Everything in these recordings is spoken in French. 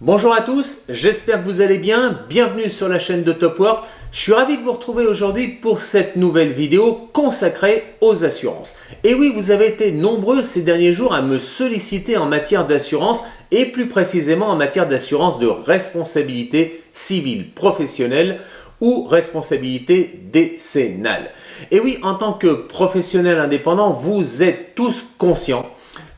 Bonjour à tous, j'espère que vous allez bien. Bienvenue sur la chaîne de Top Work. Je suis ravi de vous retrouver aujourd'hui pour cette nouvelle vidéo consacrée aux assurances. Et oui, vous avez été nombreux ces derniers jours à me solliciter en matière d'assurance et plus précisément en matière d'assurance de responsabilité civile professionnelle ou responsabilité décennale. Et oui, en tant que professionnel indépendant, vous êtes tous conscients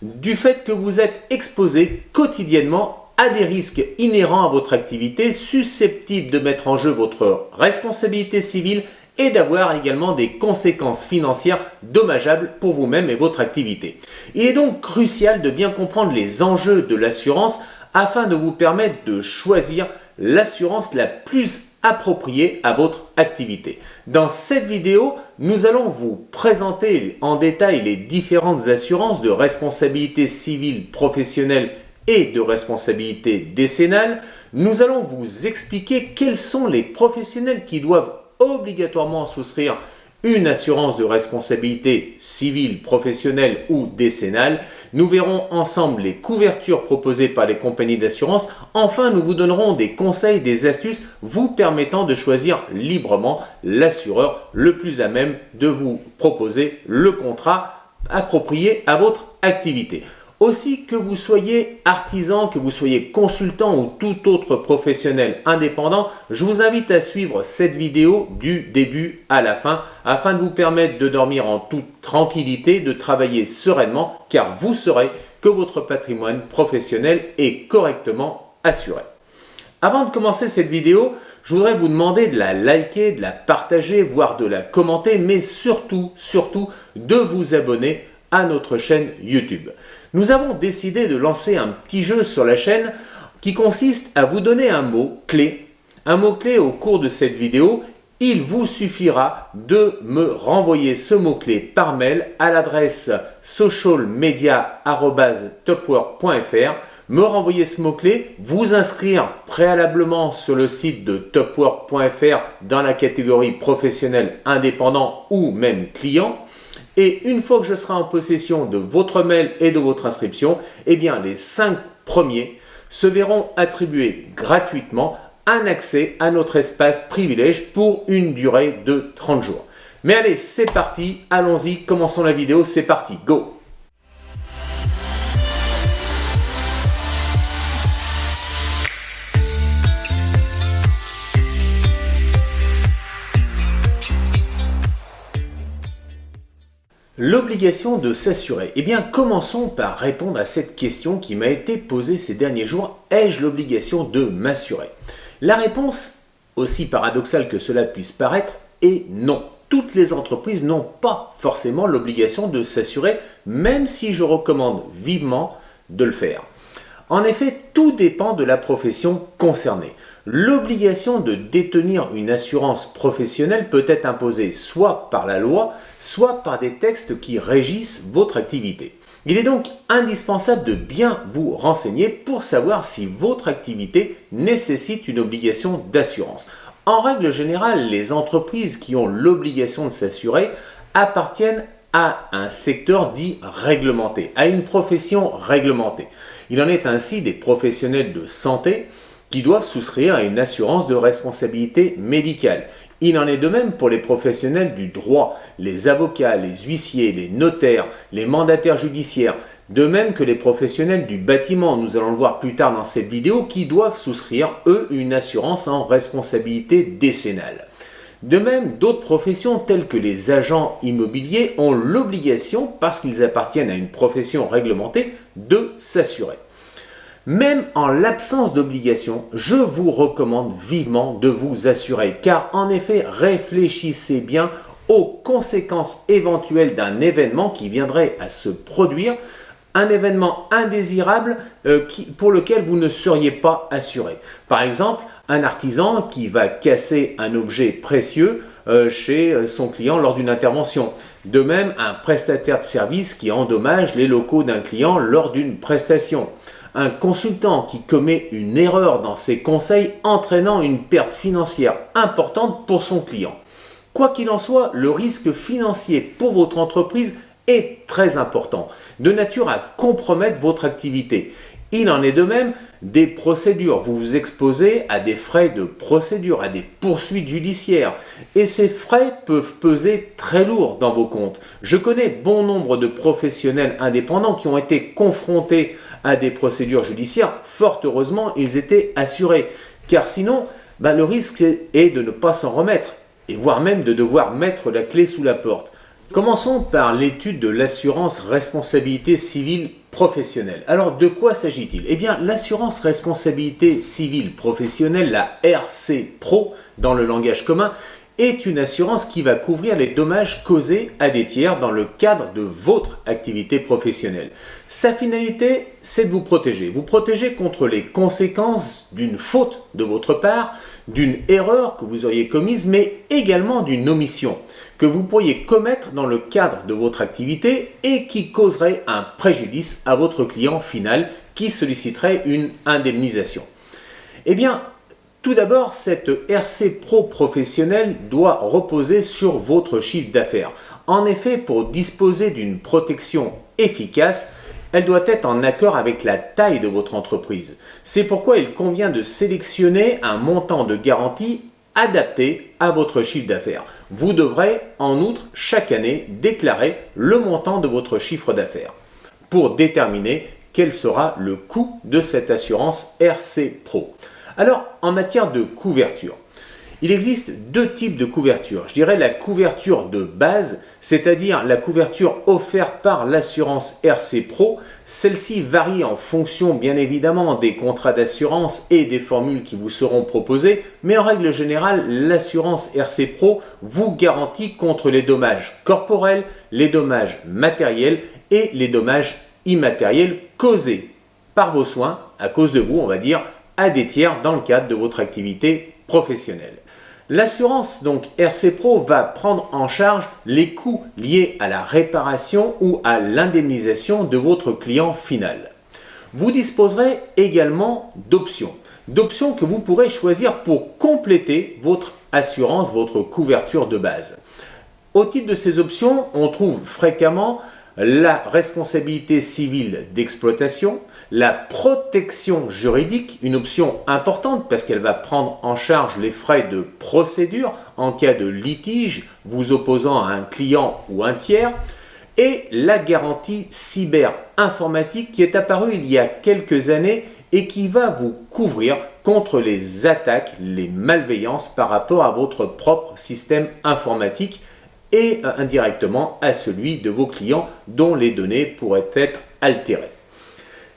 du fait que vous êtes exposés quotidiennement à des risques inhérents à votre activité, susceptibles de mettre en jeu votre responsabilité civile et d'avoir également des conséquences financières dommageables pour vous-même et votre activité. Il est donc crucial de bien comprendre les enjeux de l'assurance afin de vous permettre de choisir l'assurance la plus appropriée à votre activité. Dans cette vidéo, nous allons vous présenter en détail les différentes assurances de responsabilité civile professionnelle et de responsabilité décennale. Nous allons vous expliquer quels sont les professionnels qui doivent obligatoirement souscrire une assurance de responsabilité civile, professionnelle ou décennale. Nous verrons ensemble les couvertures proposées par les compagnies d'assurance. Enfin, nous vous donnerons des conseils, des astuces vous permettant de choisir librement l'assureur le plus à même de vous proposer le contrat approprié à votre activité. Aussi, que vous soyez artisan, que vous soyez consultant ou tout autre professionnel indépendant, je vous invite à suivre cette vidéo du début à la fin afin de vous permettre de dormir en toute tranquillité, de travailler sereinement car vous saurez que votre patrimoine professionnel est correctement assuré. Avant de commencer cette vidéo, je voudrais vous demander de la liker, de la partager, voire de la commenter, mais surtout de vous abonner à notre chaîne YouTube. Nous avons décidé de lancer un petit jeu sur la chaîne qui consiste à vous donner un mot-clé. Un mot-clé au cours de cette vidéo. Il vous suffira de me renvoyer ce mot-clé par mail à l'adresse socialmedia@topwork.fr. Me renvoyer ce mot-clé, vous inscrire préalablement sur le site de topwork.fr dans la catégorie professionnel indépendant ou même client. Et une fois que je serai en possession de votre mail et de votre inscription, eh bien les 5 premiers se verront attribuer gratuitement un accès à notre espace privilège pour une durée de 30 jours. Mais allez, c'est parti, allons-y, commençons la vidéo, c'est parti, go! L'obligation de s'assurer. Eh bien, commençons par répondre à cette question qui m'a été posée ces derniers jours. Ai-je l'obligation de m'assurer? La réponse, aussi paradoxale que cela puisse paraître, est non. Toutes les entreprises n'ont pas forcément l'obligation de s'assurer, même si je recommande vivement de le faire. En effet, tout dépend de la profession concernée. L'obligation de détenir une assurance professionnelle peut être imposée soit par la loi, soit par des textes qui régissent votre activité. Il est donc indispensable de bien vous renseigner pour savoir si votre activité nécessite une obligation d'assurance. En règle générale, les entreprises qui ont l'obligation de s'assurer appartiennent à un secteur dit réglementé, à une profession réglementée. Il en est ainsi des professionnels de santé qui doivent souscrire à une assurance de responsabilité médicale. Il en est de même pour les professionnels du droit, les avocats, les huissiers, les notaires, les mandataires judiciaires, de même que les professionnels du bâtiment, nous allons le voir plus tard dans cette vidéo, qui doivent souscrire, eux, une assurance en responsabilité décennale. De même, d'autres professions telles que les agents immobiliers ont l'obligation, parce qu'ils appartiennent à une profession réglementée, de s'assurer. Même en l'absence d'obligation, je vous recommande vivement de vous assurer car en effet, réfléchissez bien aux conséquences éventuelles d'un événement qui viendrait à se produire, un événement indésirable pour lequel vous ne seriez pas assuré. Par exemple, un artisan qui va casser un objet précieux chez son client lors d'une intervention. De même, un prestataire de service qui endommage les locaux d'un client lors d'une prestation. Un consultant qui commet une erreur dans ses conseils entraînant une perte financière importante pour son client. Quoi qu'il en soit, le risque financier pour votre entreprise est très important, de nature à compromettre votre activité. Il en est de même des procédures. Vous vous exposez à des frais de procédure, à des poursuites judiciaires. Et ces frais peuvent peser très lourd dans vos comptes. Je connais bon nombre de professionnels indépendants qui ont été confrontés à des procédures judiciaires. Fort heureusement, ils étaient assurés. Car sinon, le risque est de ne pas s'en remettre. Et voire même de devoir mettre la clé sous la porte. Commençons par l'étude de l'assurance responsabilité civile professionnelle. Alors, de quoi s'agit-il? Eh bien, l'assurance responsabilité civile professionnelle, la RC Pro dans le langage commun, est une assurance qui va couvrir les dommages causés à des tiers dans le cadre de votre activité professionnelle. Sa finalité, c'est de vous protéger contre les conséquences d'une faute de votre part, d'une erreur que vous auriez commise, mais également d'une omission que vous pourriez commettre dans le cadre de votre activité et qui causerait un préjudice à votre client final qui solliciterait une indemnisation. Eh bien, tout d'abord, cette RC Pro professionnelle doit reposer sur votre chiffre d'affaires. En effet, pour disposer d'une protection efficace, elle doit être en accord avec la taille de votre entreprise. C'est pourquoi il convient de sélectionner un montant de garantie adapté à votre chiffre d'affaires. Vous devrez en outre chaque année déclarer le montant de votre chiffre d'affaires pour déterminer quel sera le coût de cette assurance RC Pro. Alors, en matière de couverture, il existe deux types de couverture. Je dirais la couverture de base, c'est-à-dire la couverture offerte par l'assurance RC Pro. Celle-ci varie en fonction, bien évidemment, des contrats d'assurance et des formules qui vous seront proposées, mais en règle générale, l'assurance RC Pro vous garantit contre les dommages corporels, les dommages matériels et les dommages immatériels causés par vos soins, à cause de vous, on va dire, à des tiers dans le cadre de votre activité professionnelle. L'assurance donc RC Pro va prendre en charge les coûts liés à la réparation ou à l'indemnisation de votre client final. Vous disposerez également d'options que vous pourrez choisir pour compléter votre assurance, votre couverture de base. Au titre de ces options, on trouve fréquemment la responsabilité civile d'exploitation, la protection juridique, une option importante parce qu'elle va prendre en charge les frais de procédure en cas de litige vous opposant à un client ou un tiers, et la garantie cyber-informatique qui est apparue il y a quelques années et qui va vous couvrir contre les attaques, les malveillances par rapport à votre propre système informatique et indirectement à celui de vos clients dont les données pourraient être altérées.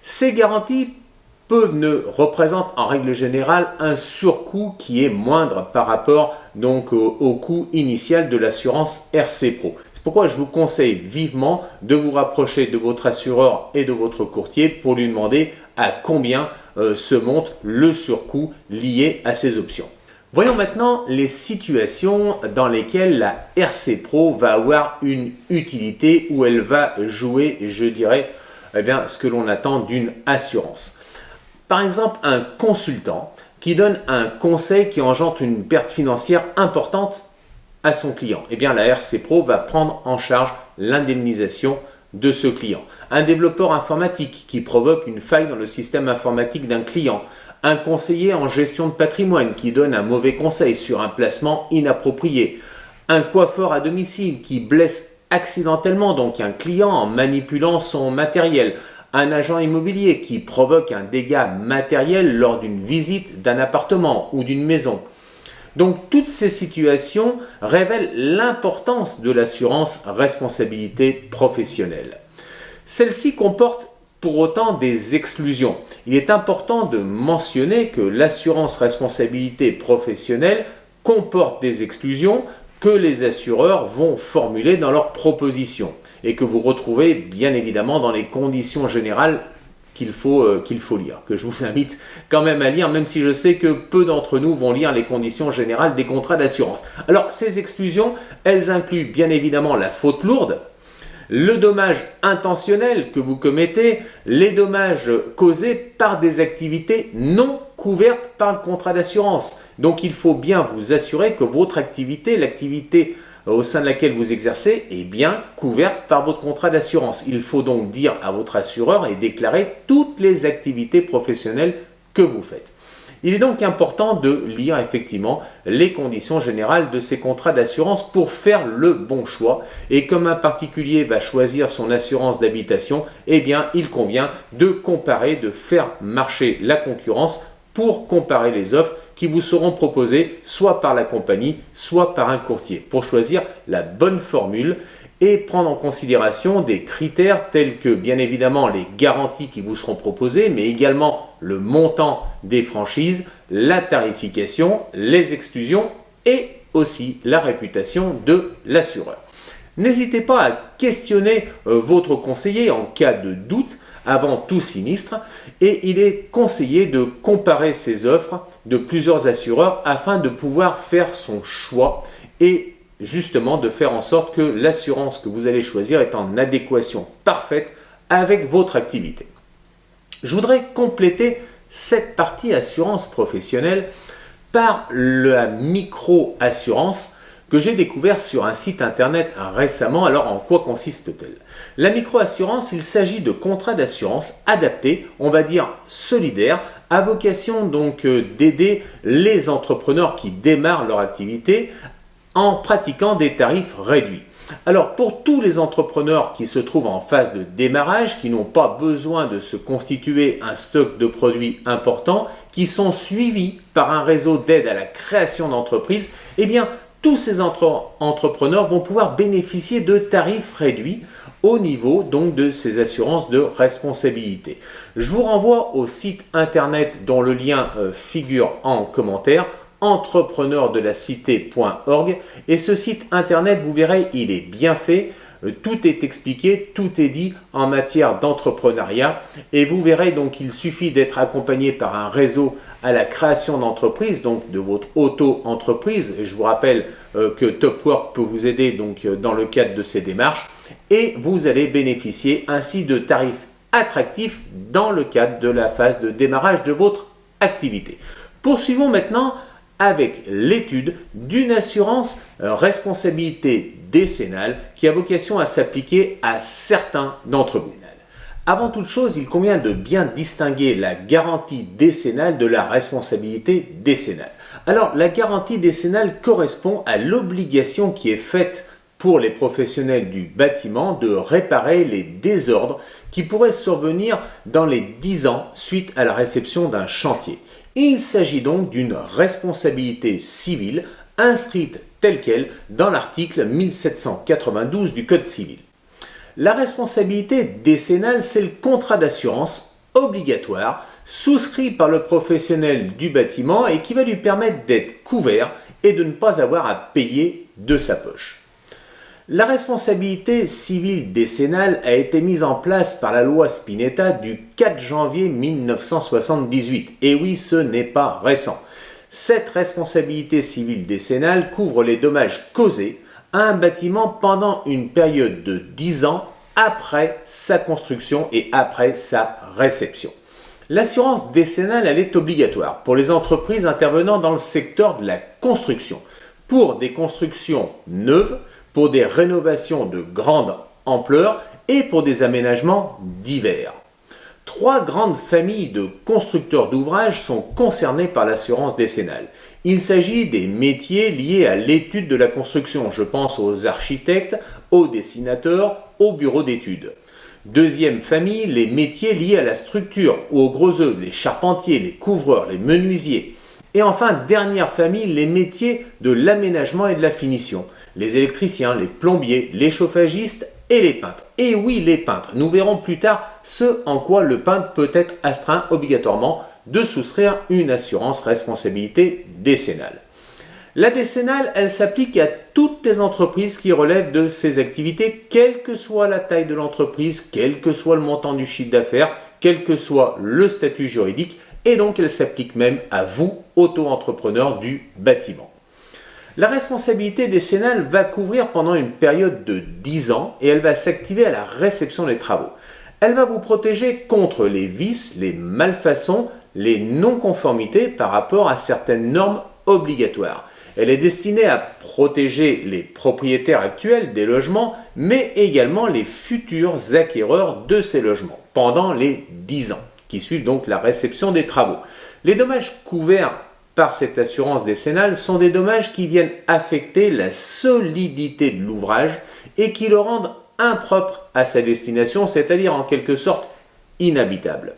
Ces garanties ne représentent en règle générale un surcoût qui est moindre par rapport donc au coût initial de l'assurance RC Pro. C'est pourquoi je vous conseille vivement de vous rapprocher de votre assureur et de votre courtier pour lui demander à combien se monte le surcoût lié à ces options. Voyons maintenant les situations dans lesquelles la RC Pro va avoir une utilité où elle va jouer, je dirais, ce que l'on attend d'une assurance. Par exemple, un consultant qui donne un conseil qui engendre une perte financière importante à son client. La RC Pro va prendre en charge l'indemnisation de ce client. Un développeur informatique qui provoque une faille dans le système informatique d'un client. Un conseiller en gestion de patrimoine qui donne un mauvais conseil sur un placement inapproprié. Un coiffeur à domicile qui blesse accidentellement donc un client en manipulant son matériel. Un agent immobilier qui provoque un dégât matériel lors d'une visite d'un appartement ou d'une maison. Donc toutes ces situations révèlent l'importance de l'assurance responsabilité professionnelle. Celle-ci comporte pour autant des exclusions. Il est important de mentionner que l'assurance responsabilité professionnelle comporte des exclusions que les assureurs vont formuler dans leurs propositions et que vous retrouvez bien évidemment dans les conditions générales qu'il faut lire, que je vous invite quand même à lire, même si je sais que peu d'entre nous vont lire les conditions générales des contrats d'assurance. Alors ces exclusions, elles incluent bien évidemment la faute lourde, le dommage intentionnel que vous commettez, les dommages causés par des activités non couvertes par le contrat d'assurance. Donc il faut bien vous assurer que votre activité, l'activité au sein de laquelle vous exercez est bien couverte par votre contrat d'assurance. Il faut donc dire à votre assureur et déclarer toutes les activités professionnelles que vous faites. Il est donc important de lire effectivement les conditions générales de ces contrats d'assurance pour faire le bon choix. Et comme un particulier va choisir son assurance d'habitation, eh bien il convient de comparer, de faire marcher la concurrence pour comparer les offres qui vous seront proposées soit par la compagnie, soit par un courtier, pour choisir la bonne formule et prendre en considération des critères tels que bien évidemment les garanties qui vous seront proposées, mais également le montant des franchises, la tarification, les exclusions et aussi la réputation de l'assureur. N'hésitez pas à questionner votre conseiller en cas de doute avant tout sinistre et il est conseillé de comparer ces offres de plusieurs assureurs afin de pouvoir faire son choix et justement de faire en sorte que l'assurance que vous allez choisir est en adéquation parfaite avec votre activité. Je voudrais compléter cette partie assurance professionnelle par la micro-assurance que j'ai découvert sur un site internet récemment. Alors en quoi consiste-t-elle? La micro-assurance, il s'agit de contrats d'assurance adaptés, on va dire solidaires, à vocation donc d'aider les entrepreneurs qui démarrent leur activité en pratiquant des tarifs réduits. Alors pour tous les entrepreneurs qui se trouvent en phase de démarrage, qui n'ont pas besoin de se constituer un stock de produits important, qui sont suivis par un réseau d'aide à la création d'entreprises, eh bien tous ces entrepreneurs vont pouvoir bénéficier de tarifs réduits au niveau donc de ces assurances de responsabilité. Je vous renvoie au site internet dont le lien figure en commentaire, entrepreneurdelacité.org, et ce site internet, vous verrez, il est bien fait, tout est expliqué, tout est dit en matière d'entrepreneuriat et vous verrez donc qu'il suffit d'être accompagné par un réseau à la création d'entreprise, donc de votre auto-entreprise. Je vous rappelle que Topwork peut vous aider donc dans le cadre de ces démarches et vous allez bénéficier ainsi de tarifs attractifs dans le cadre de la phase de démarrage de votre activité. Poursuivons maintenant avec l'étude d'une assurance responsabilité décennale qui a vocation à s'appliquer à certains d'entre vous. Avant toute chose, il convient de bien distinguer la garantie décennale de la responsabilité décennale. Alors, la garantie décennale correspond à l'obligation qui est faite pour les professionnels du bâtiment de réparer les désordres qui pourraient survenir dans les 10 ans suite à la réception d'un chantier. Il s'agit donc d'une responsabilité civile inscrite telle qu'elle dans l'article 1792 du Code civil. La responsabilité décennale, c'est le contrat d'assurance obligatoire souscrit par le professionnel du bâtiment et qui va lui permettre d'être couvert et de ne pas avoir à payer de sa poche. La responsabilité civile décennale a été mise en place par la loi Spinetta du 4 janvier 1978. Et oui, ce n'est pas récent. Cette responsabilité civile décennale couvre les dommages causés à un bâtiment pendant une période de 10 ans après sa construction et après sa réception. L'assurance décennale, elle est obligatoire pour les entreprises intervenant dans le secteur de la construction, pour des constructions neuves, pour des rénovations de grande ampleur et pour des aménagements divers. 3 grandes familles de constructeurs d'ouvrages sont concernées par l'assurance décennale. Il s'agit des métiers liés à l'étude de la construction. Je pense aux architectes, aux dessinateurs, aux bureaux d'études. Deuxième famille, les métiers liés à la structure ou aux gros œuvres, les charpentiers, les couvreurs, les menuisiers. Et enfin, dernière famille, les métiers de l'aménagement et de la finition. Les électriciens, les plombiers, les chauffagistes et les peintres. Et oui, les peintres. Nous verrons plus tard ce en quoi le peintre peut être astreint obligatoirement de souscrire une assurance responsabilité décennale. La décennale, elle s'applique à toutes les entreprises qui relèvent de ces activités, quelle que soit la taille de l'entreprise, quel que soit le montant du chiffre d'affaires, quel que soit le statut juridique, et donc elle s'applique même à vous, auto-entrepreneur du bâtiment. La responsabilité décennale va couvrir pendant une période de 10 ans et elle va s'activer à la réception des travaux. Elle va vous protéger contre les vices, les malfaçons, les non-conformités par rapport à certaines normes obligatoires. Elle est destinée à protéger les propriétaires actuels des logements, mais également les futurs acquéreurs de ces logements pendant les 10 ans qui suivent donc la réception des travaux. Les dommages couverts par cette assurance décennale sont des dommages qui viennent affecter la solidité de l'ouvrage et qui le rendent impropre à sa destination, c'est-à-dire en quelque sorte inhabitable.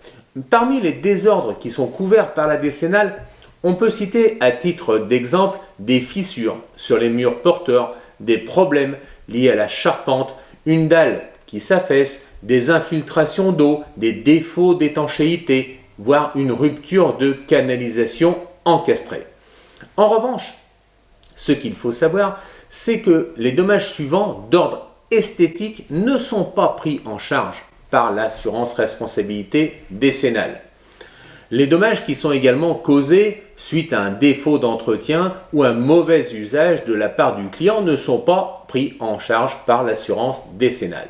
Parmi les désordres qui sont couverts par la décennale, on peut citer à titre d'exemple des fissures sur les murs porteurs, des problèmes liés à la charpente, une dalle qui s'affaisse, des infiltrations d'eau, des défauts d'étanchéité, voire une rupture de canalisation encastrée. En revanche, ce qu'il faut savoir, c'est que les dommages suivants d'ordre esthétique ne sont pas pris en charge par l'assurance responsabilité décennale. Les dommages qui sont également causés suite à un défaut d'entretien ou un mauvais usage de la part du client ne sont pas pris en charge par l'assurance décennale.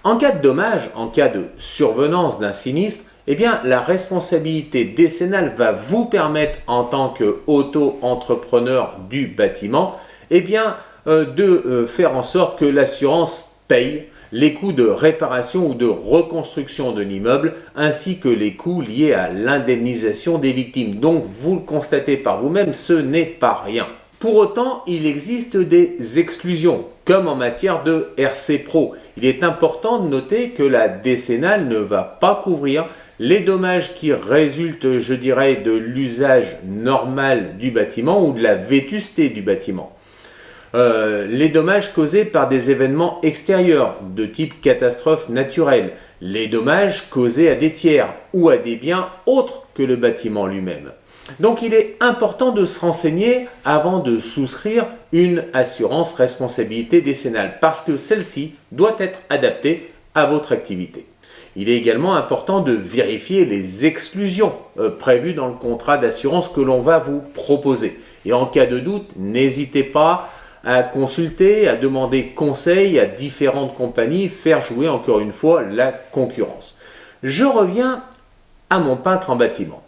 En cas de dommage, en cas de survenance d'un sinistre, eh bien, la responsabilité décennale va vous permettre, en tant qu'auto-entrepreneur du bâtiment, eh bien, de faire en sorte que l'assurance paye les coûts de réparation ou de reconstruction de l'immeuble, ainsi que les coûts liés à l'indemnisation des victimes. Donc, vous le constatez par vous-même, ce n'est pas rien. Pour autant, il existe des exclusions, comme en matière de RC Pro. Il est important de noter que la décennale ne va pas couvrir les dommages qui résultent, je dirais, de l'usage normal du bâtiment ou de la vétusté du bâtiment. Les dommages causés par des événements extérieurs de type catastrophe naturelle, les dommages causés à des tiers ou à des biens autres que le bâtiment lui-même. Donc il est important de se renseigner avant de souscrire une assurance responsabilité décennale parce que celle-ci doit être adaptée à votre activité. Il est également important de vérifier les exclusions prévues dans le contrat d'assurance que l'on va vous proposer. Et en cas de doute, n'hésitez pas à consulter, à demander conseil à différentes compagnies, faire jouer encore une fois la concurrence. Je reviens à mon peintre en bâtiment.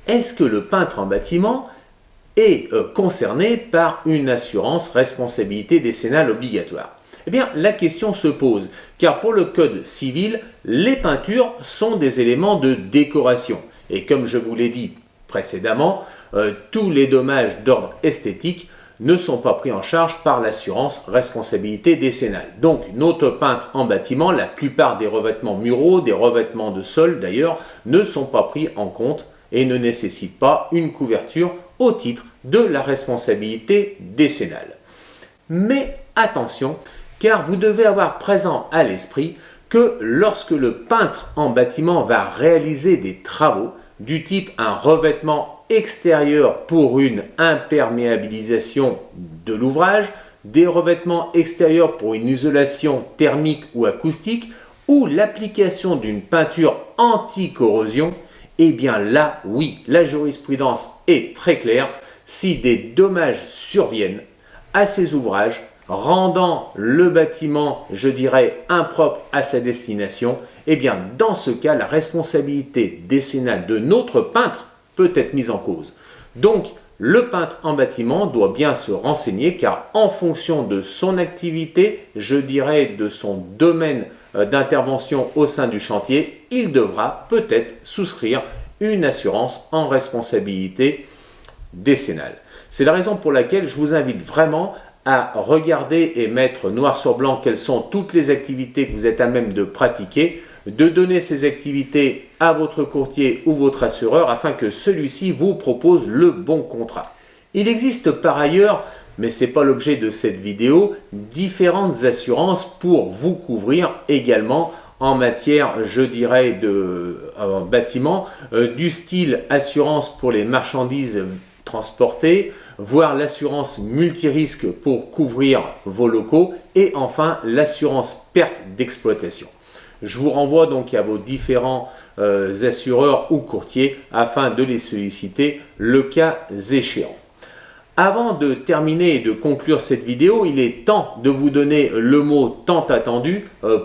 Est-ce que le peintre en bâtiment est concerné par une assurance responsabilité décennale obligatoire? Eh bien, la question se pose, car pour le Code civil, les peintures sont des éléments de décoration. Et comme je vous l'ai dit précédemment, tous les dommages d'ordre esthétique ne sont pas pris en charge par l'assurance responsabilité décennale. Donc, notre peintre en bâtiment, la plupart des revêtements muraux, des revêtements de sol d'ailleurs, ne sont pas pris en compte et ne nécessitent pas une couverture au titre de la responsabilité décennale. Mais attention, car vous devez avoir présent à l'esprit que lorsque le peintre en bâtiment va réaliser des travaux du type un revêtement extérieur pour une imperméabilisation de l'ouvrage, des revêtements extérieurs pour une isolation thermique ou acoustique, ou l'application d'une peinture anti-corrosion, eh bien là, oui, la jurisprudence est très claire. Si des dommages surviennent à ces ouvrages, rendant le bâtiment, je dirais, impropre à sa destination, eh bien dans ce cas, la responsabilité décennale de notre peintre peut être mise en cause. Donc, le peintre en bâtiment doit bien se renseigner car en fonction de son activité, je dirais de son domaine d'intervention au sein du chantier, il devra peut-être souscrire une assurance en responsabilité décennale. C'est la raison pour laquelle je vous invite vraiment à regarder et mettre noir sur blanc quelles sont toutes les activités que vous êtes à même de pratiquer, de donner ces activités à votre courtier ou votre assureur afin que celui-ci vous propose le bon contrat. Il existe par ailleurs, mais ce n'est pas l'objet de cette vidéo, différentes assurances pour vous couvrir également en matière, je dirais, de bâtiment, du style assurance pour les marchandises transportées, voire l'assurance multirisque pour couvrir vos locaux et enfin l'assurance perte d'exploitation. Je vous renvoie donc à vos différents assureurs ou courtiers afin de les solliciter le cas échéant. Avant de terminer et de conclure cette vidéo, il est temps de vous donner le mot tant attendu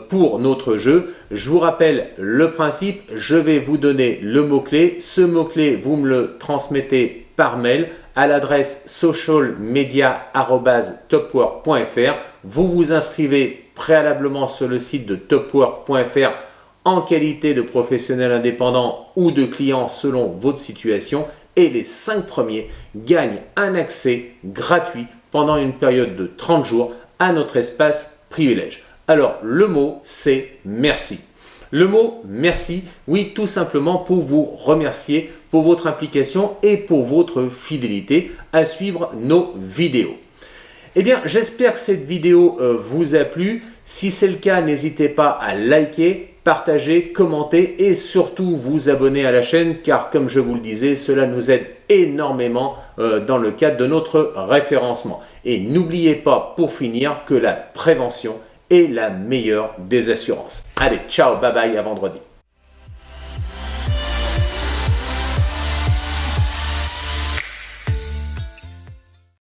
pour notre jeu. Je vous rappelle le principe, je vais vous donner le mot-clé. Ce mot-clé, vous me le transmettez par mail à l'adresse socialmedia@topwork.fr. Vous vous inscrivez préalablement sur le site de topwork.fr en qualité de professionnel indépendant ou de client selon votre situation, et les 5 premiers gagnent un accès gratuit pendant une période de 30 jours à notre espace privilège. Alors le mot c'est merci. Le mot merci, oui, tout simplement pour vous remercier pour votre implication et pour votre fidélité à suivre nos vidéos. Eh bien, j'espère que cette vidéo vous a plu. Si c'est le cas, n'hésitez pas à liker, partager, commenter et surtout vous abonner à la chaîne car comme je vous le disais, cela nous aide énormément dans le cadre de notre référencement. Et n'oubliez pas pour finir que la prévention est la meilleure des assurances. Allez, ciao, bye bye, à vendredi.